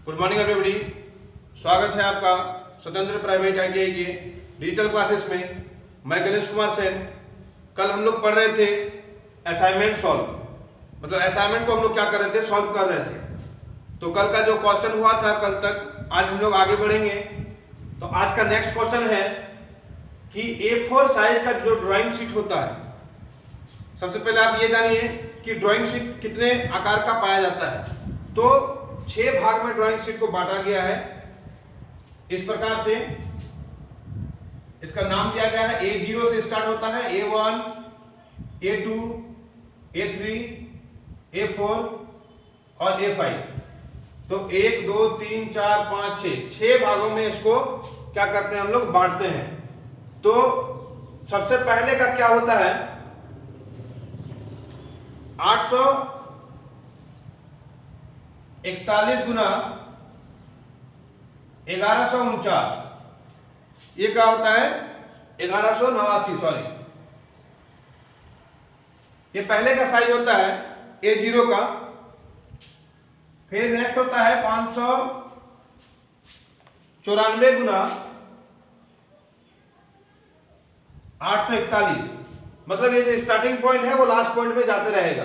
Good morning everybody. स्वागत है आपका स्वतंत्र प्राइवेट आईटीआई के डिजिटल क्लासेस में। मैं गणेश कुमार सेन। कल हम लोग पढ़ रहे थे असाइनमेंट सॉल्व, मतलब असाइनमेंट को हम लोग क्या कर रहे थे, सॉल्व कर रहे थे। तो कल का जो क्वेश्चन हुआ था कल तक, आज हम लोग आगे बढ़ेंगे। तो आज का नेक्स्ट क्वेश्चन है कि A4 साइज का जो ड्राइंग शीट होता है, सबसे पहले आप ये जानिए कि ड्राइंग शीट कितने आकार का पाया जाता है। तो 6 भाग में ड्राइंग शीट को बांटा गया है इस प्रकार से। इसका नाम दिया गया है, A0 से स्टार्ट होता है, A1, A2, A3, A4 और A5। तो 1 2 3 4 5 6 भागों में इसको क्या करते हैं, हम लोग बांटते हैं। तो सबसे पहले का क्या होता है, 841 गुना 1149, ये क्या होता है 1189, सॉरी, ये पहले का साइज होता है A0 का। फिर नेक्स्ट होता है 594 गुना 841, मतलब ये जो स्टार्टिंग पॉइंट है वो लास्ट पॉइंट पे जाते रहेगा।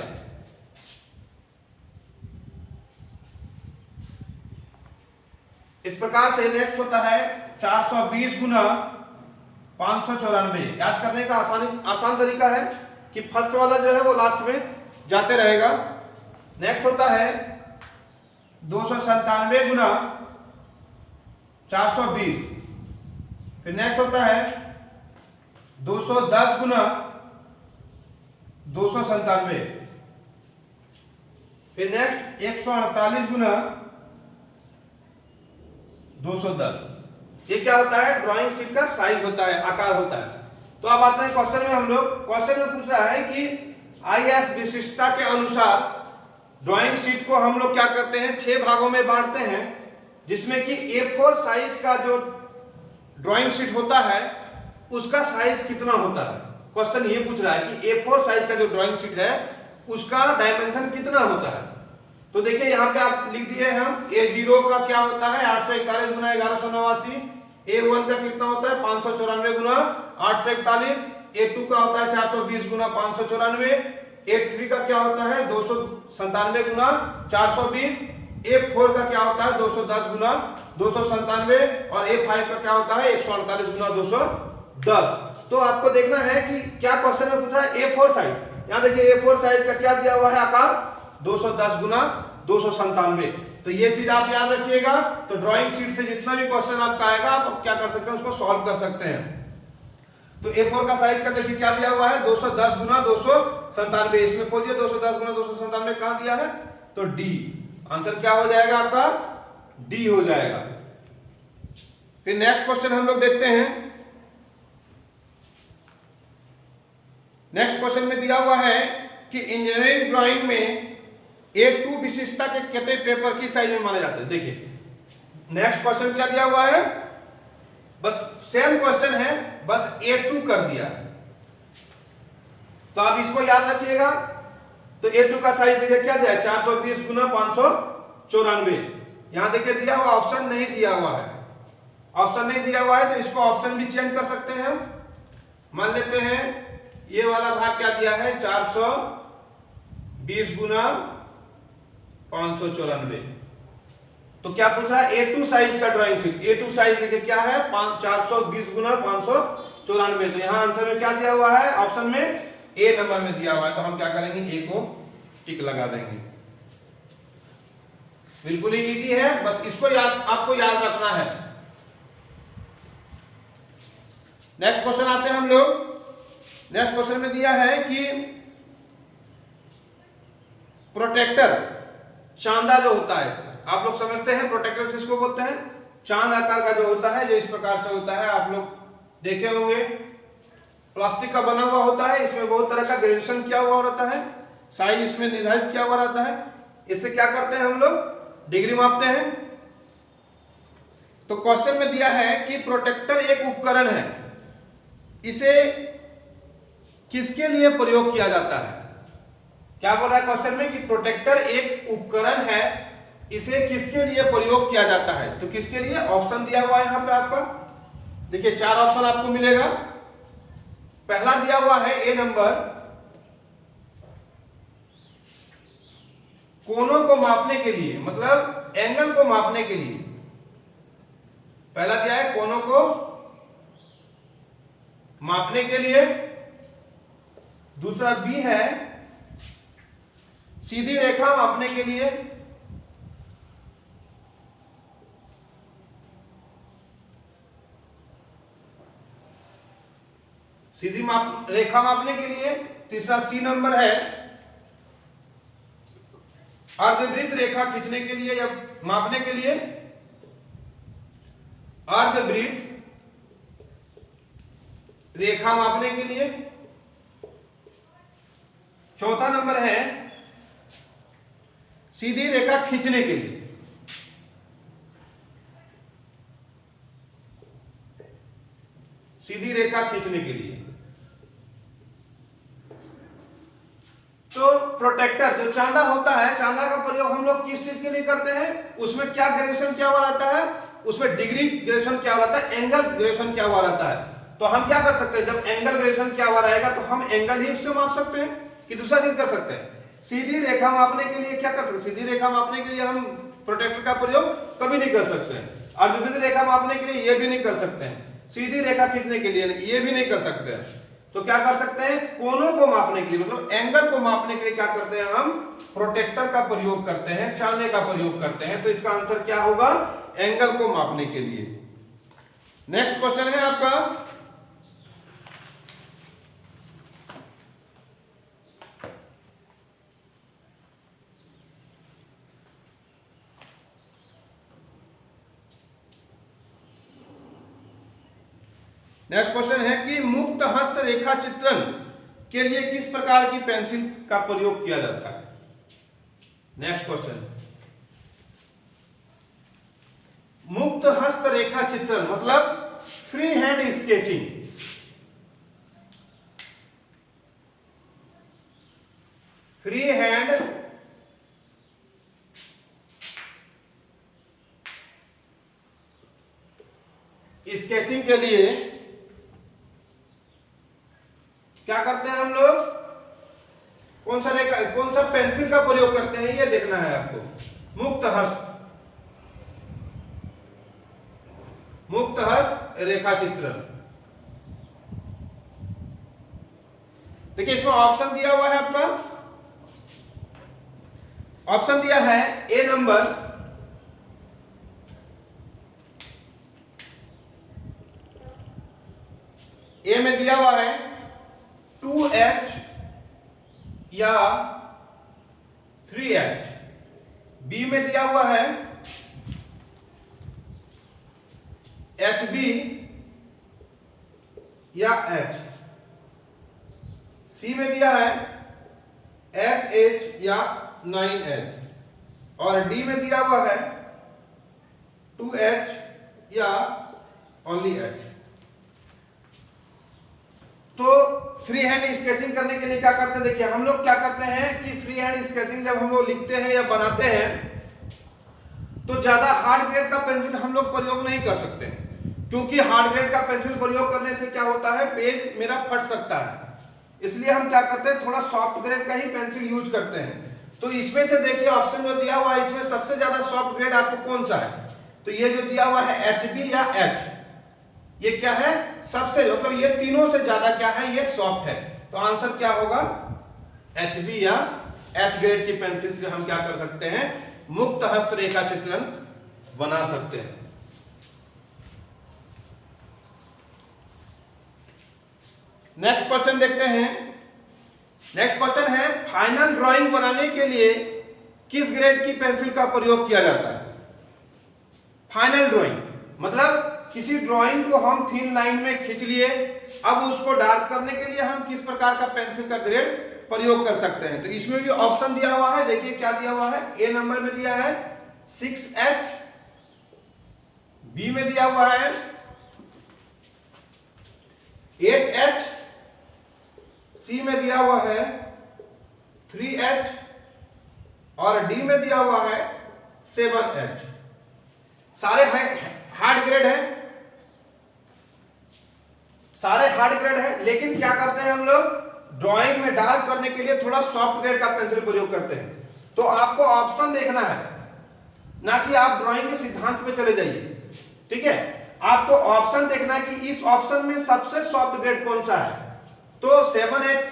इस प्रकार से नेक्स्ट होता है 420 गुना 594। याद करने का आसान तरीका है कि फर्स्ट वाला जो है वो लास्ट में जाते रहेगा। नेक्स्ट होता है 297 गुना 420। फिर नेक्स्ट होता है 210 गुना 297। फिर नेक्स्ट 148 गुना 210। ये क्या होता है, ड्राइंग शीट का साइज होता है, आकार होता है। तो अब आते हैं क्वेश्चन में। हम लोग क्वेश्चन में पूछ रहा है कि IS विशिष्टता के अनुसार ड्राइंग शीट को हम लोग क्या करते हैं, 6 भागों में बांटते हैं, जिसमें कि A4 साइज का जो ड्राइंग शीट होता है उसका साइज कितना होता है। क्वेश्चन ये पूछ रहा है कि A4 साइज का जो ड्राइंग शीट है उसका डायमेंशन कितना होता है। तो देखिए यहाँ पे आप लिख दिए हम, A0 का क्या होता है 841 गुना 1189, A1 का कितना होता है 594 गुना 841, A2 का होता है 420 गुना 594, A3 का क्या होता है 297 गुना 420, A4 का क्या होता है 210 गुना 297 और A5 का क्या होता है 148 गुना 210। तो आपको देखना है कि क्या क्वेश्चन में पूछ रहा है A4 साइज। यहाँ देखिए A4 साइज का क्या दिया हुआ है आकार, 210 गुना 297। तो ये चीज आप याद रखिएगा। तो ड्राइंग शीट से जितना भी क्वेश्चन आपका आएगा आप क्या कर सकते हैं, उसको सॉल्व कर सकते हैं। तो A4 का साइज का देखिए क्या दिया हुआ है 210 गुना 297। इसमें खोजिए 210 गुना 297 कहां दिया है, तो D। आंसर क्या हो जाएगा आपका, D हो जाएगा। फिर नेक्स्ट क्वेश्चन हम लोग देखते हैं। नेक्स्ट क्वेश्चन में दिया हुआ है कि इंजीनियरिंग ड्राइंग में A2 विशिष्टता के कटे पेपर की साइज में माने जाते हैं। देखिए नेक्स्ट क्वेश्चन क्या दिया हुआ है, बस सेम क्वेश्चन है, बस A2 कर दिया है। तो आप इसको याद रखिएगा। तो A2 का साइज देखिए क्या दिया है 420 गुना 594। यहां देखिए दिया हुआ, ऑप्शन नहीं दिया हुआ है। ऑप्शन नहीं दिया हुआ है तो इसको ऑप्शन भी चेंज कर सकते हैं। मान लेते हैं ये वाला भाग क्या दिया है 420 गुना 594। तो क्या पूछ रहा है A2 साइज का ड्राइंग शीट। A2 साइज देखिए क्या है 420 गुना 594। तो यहां आंसर में क्या दिया हुआ है, ऑप्शन में A नंबर में दिया हुआ है। तो हम क्या करेंगे, A को टिक लगा देंगे। बिल्कुल ही इजी है, बस इसको आपको याद रखना है। नेक्स्ट क्वेश्चन आते हैं हम लोग। नेक्स्ट क्वेश्चन में दिया है कि प्रोटेक्टर चांदा जो होता है, आप लोग समझते हैं प्रोटेक्टर किसको बोलते हैं, चांद आकार का जो होता है, जो इस प्रकार से होता है, आप लोग देखे होंगे, प्लास्टिक का बना हुआ होता है। इसमें बहुत तरह का ग्रेजुएशन किया हुआ रहता है, साइज इसमें निर्धारित किया हुआ रहता है। इससे क्या करते हैं हम लोग, डिग्री मापते हैं। तो क्वेश्चन में दिया है कि प्रोटेक्टर एक उपकरण है, इसे किसके लिए प्रयोग किया जाता है। क्या बोल रहा है क्वेश्चन में कि प्रोटेक्टर एक उपकरण है इसे किसके लिए प्रयोग किया जाता है? तो किसके लिए? ऑप्शन दिया हुआ है यहां पे आपका, देखिए 4 ऑप्शन आपको मिलेगा। पहला दिया हुआ है ए नंबर, कोनों को मापने के लिए, मतलब एंगल को मापने के लिए। पहला दिया है कोनों को मापने के लिए। दूसरा बी है सीधी रेखा मापने के लिए। सीधी रेखा मापने के लिए। तीसरा सी नंबर है अर्धवृत्त रेखा खींचने के लिए या मापने के लिए, अर्धवृत्त रेखा मापने के लिए। चौथा नंबर है सीधी रेखा खींचने के लिए। सीधी रेखा खींचने के लिए। तो प्रोटेक्टर जो चांदा होता है, चांदा का प्रयोग हम लोग किस चीज के लिए करते हैं? उसमें क्या ग्रेजुएशन क्या हुआ रहता है? उसमें डिग्री ग्रेजुएशन क्या हुआ रहता है? एंगल ग्रेजुएशन क्या हुआ रहता है? तो हम क्या कर सकते हैं, जब एंगल ग्रेजुएशन क्या हुआ रहेगा तो हम एंगल ही उससे माप सकते हैं कि दूसरा चीज कर सकते हैं। सीधी रेखा मापने के लिए क्या कर सकते हैं? सीधी रेखा मापने के लिए हम प्रोटेक्टर का प्रयोग कभी नहीं कर सकते हैं। अर्धवृत्त रेखा मापने के लिए ये भी नहीं कर सकते हैं। सीधी रेखा खींचने के लिए ये भी नहीं कर सकते हैं। तो क्या कर सकते हैं? कोनों को मापने के लिए, मतलब एंगल को मापने के लिए क्या करते हैं? हम प्रोटेक्टर का प्रयोग करते हैं, चांदे का प्रयोग करते हैं। तो इसका आंसर क्या होगा? एंगल को मापने के लिए। नेक्स्ट क्वेश्चन है आपका, नेक्स्ट क्वेश्चन है कि मुक्त हस्त रेखा चित्रण के लिए किस प्रकार की पेंसिल का प्रयोग किया जाता है? नेक्स्ट क्वेश्चन, मुक्त हस्त रेखा चित्रण मतलब free hand sketching. Free hand sketching के लिए क्या करते हैं हम लोग? कौन सा पेंसिल का प्रयोग करते हैं ये देखना है आपको। मुक्त हस्त रेखा चित्रण। देखिए इसमें ऑप्शन दिया हुआ है आपका, ऑप्शन दिया है ए नंबर, ए में दिया हुआ है 2H या 3H। बी में दिया हुआ है HB या H। सी में दिया है 8H या 9H। और डी में दिया हुआ है 2H या ओनली H। तो फ्री हैंड स्केचिंग करने के लिए क्या करते हैं? देखिए हम लोग क्या करते हैं कि फ्री हैंड स्केचिंग जब हम लोग लिखते हैं या बनाते हैं तो ज्यादा हार्ड ग्रेड का पेंसिल हम लोग प्रयोग नहीं कर सकते हैं, क्योंकि हार्ड ग्रेड का पेंसिल प्रयोग करने से क्या होता है, पेज मेरा फट सकता है। इसलिए हम क्या करते हैं, थोड़ा सॉफ्ट ग्रेड का ही पेंसिल यूज करते हैं। तो इसमें से देखिए ऑप्शन जो दिया हुआ है इसमें सबसे ज्यादा सॉफ्ट ग्रेड आपको कौन सा है? तो ये जो दिया हुआ है HB या H, ये क्या है? सबसे, मतलब ये तीनों से ज्यादा क्या है? ये सॉफ्ट है। तो आंसर क्या होगा? HB या H ग्रेड की पेंसिल से हम क्या कर सकते हैं? मुक्त हस्त रेखा चित्रण बना सकते हैं। नेक्स्ट क्वेश्चन देखते हैं। नेक्स्ट क्वेश्चन है फाइनल ड्राइंग बनाने के लिए किस ग्रेड की पेंसिल का प्रयोग किया जाता है? फाइनल ड्राइंग मतलब किसी ड्राइंग को हम थिन लाइन में खींच लिए, अब उसको डार्क करने के लिए हम किस प्रकार का पेंसिल का ग्रेड प्रयोग कर सकते हैं? तो इसमें भी ऑप्शन दिया हुआ है, देखिए क्या दिया हुआ है। ए नंबर में दिया है 6H, बी में दिया हुआ है 8H, सी में दिया हुआ है 3H और डी में दिया हुआ है 7H। सारे हार्ड ग्रेड है, सारे हार्ड ग्रेड है, लेकिन क्या करते हैं हम लोग ड्राइंग में डार्क करने के लिए थोड़ा सॉफ्ट ग्रेड का पेंसिल प्रयोग करते हैं। तो आपको ऑप्शन देखना है, ना कि आप ड्राइंग के सिद्धांत पे चले जाइए, ठीक है। आपको ऑप्शन देखना है कि इस ऑप्शन में सबसे सॉफ्ट ग्रेड कौन सा है। तो 7H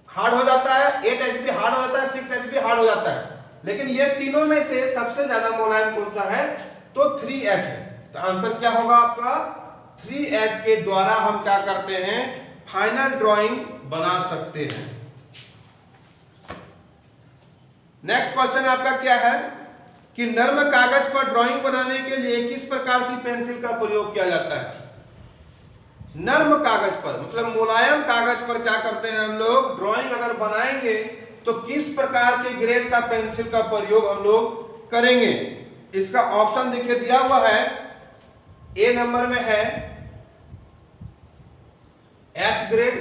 हार्ड हो जाता है, 8H भी हार्ड हो जाता है, 6H भी हार्ड हो जाता है, लेकिन ये तीनों में से सबसे ज्यादा मुलायम कौन सा है, तो 3H है। तो आंसर क्या होगा आपका 3H के द्वारा हम क्या करते हैं, फाइनल ड्राइंग बना सकते हैं। नेक्स्ट क्वेश्चन आपका क्या है कि नर्म कागज पर ड्राइंग बनाने के लिए किस प्रकार की पेंसिल का प्रयोग किया जाता है। नर्म कागज पर मतलब मुलायम कागज पर क्या करते हैं हम लोग, ड्राइंग अगर बनाएंगे तो किस प्रकार के ग्रेड का पेंसिल का प्रयोग हम लोग करेंगे। इसका ऑप्शन देखिए दिया हुआ है, ए नंबर में है H ग्रेड,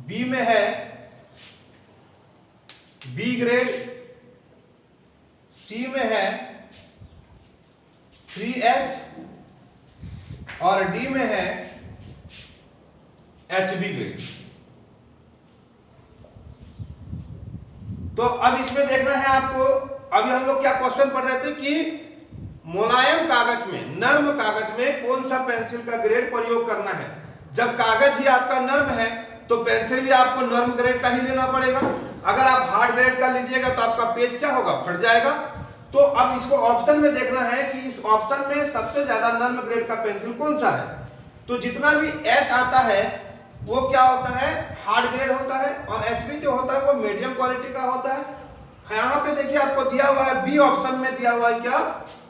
बी में है बी ग्रेड, सी में है 3H और डी में है HB ग्रेड। तो अब इसमें देखना है आपको, अभी हम लोग क्या क्वेश्चन पढ़ रहे थे कि मुलायम कागज में, नर्म कागज में कौन सा पेंसिल का ग्रेड प्रयोग करना है। जब कागज ही आपका नर्म है तो पेंसिल भी आपको नर्म ग्रेड का ही लेना पड़ेगा। अगर आप हार्ड ग्रेड का लीजिएगा तो आपका पेज क्या होगा, फट जाएगा। तो अब इसको ऑप्शन में देखना है कि इस ऑप्शन में सबसे ज्यादा नर्म ग्रेड का पेंसिल कौन सा है। तो जितना भी H आता है वो क्या होता है, हार्ड ग्रेड होता है, और HB जो होता है वो मीडियम क्वालिटी का होता है। यहाँ पे देखिए आपको दिया हुआ है, बी ऑप्शन में दिया हुआ है क्या,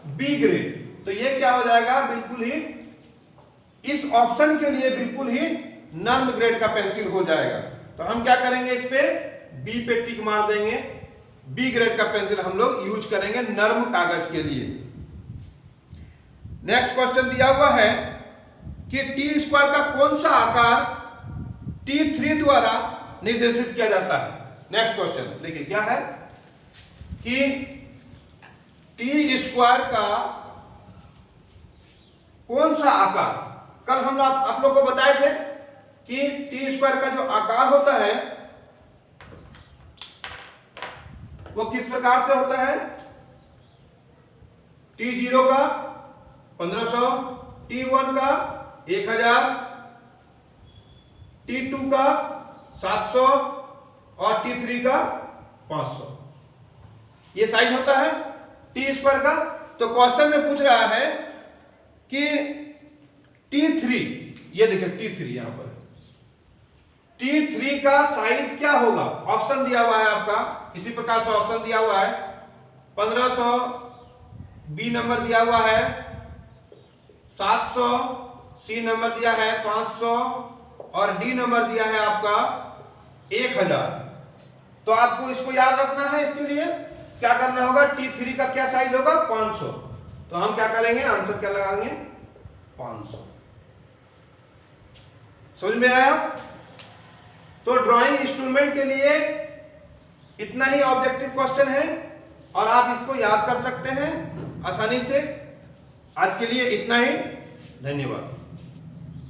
बी ग्रेड। तो ये क्या हो जाएगा, बिल्कुल ही इस ऑप्शन के लिए बिल्कुल ही नर्म ग्रेड का पेंसिल हो जाएगा। तो हम क्या करेंगे, इस पे बी पे टिक मार देंगे, बी ग्रेड का पेंसिल हम लोग यूज करेंगे नर्म कागज के लिए। नेक्स्ट क्वेश्चन दिया हुआ है कि टी स्क्वायर का कौन सा आकार T3 द्वारा निर्देशित किया जाता है। नेक्स्ट क्वेश्चन देखिए क्या है कि टी स्क्वायर का कौन सा आकार, कल हम आप लोग को बताए थे कि टी स्क्वायर का जो आकार होता है वो किस प्रकार से होता है, T0 का 1500, T1 का 1000, T2 का 700 और T3 का 500। ये साइज होता है टी स्क्वायर का। तो क्वेश्चन में पूछ रहा है कि T3, ये देखिए T3 यहां पर, T3 का साइज क्या होगा। ऑप्शन दिया हुआ है आपका, इसी प्रकार से ऑप्शन दिया हुआ है 1500, बी नंबर दिया हुआ है 700, सी नंबर दिया है 500 और डी नंबर दिया है आपका 1000। तो आपको इसको याद रखना है, इसके लिए क्या करना होगा, T3 का क्या साइज होगा 500। तो हम क्या करेंगे, आंसर क्या लगाएंगे 500। समझ में आया। तो ड्राइंग इंस्ट्रूमेंट के लिए इतना ही ऑब्जेक्टिव क्वेश्चन है और आप इसको याद कर सकते हैं आसानी से। आज के लिए इतना ही, धन्यवाद।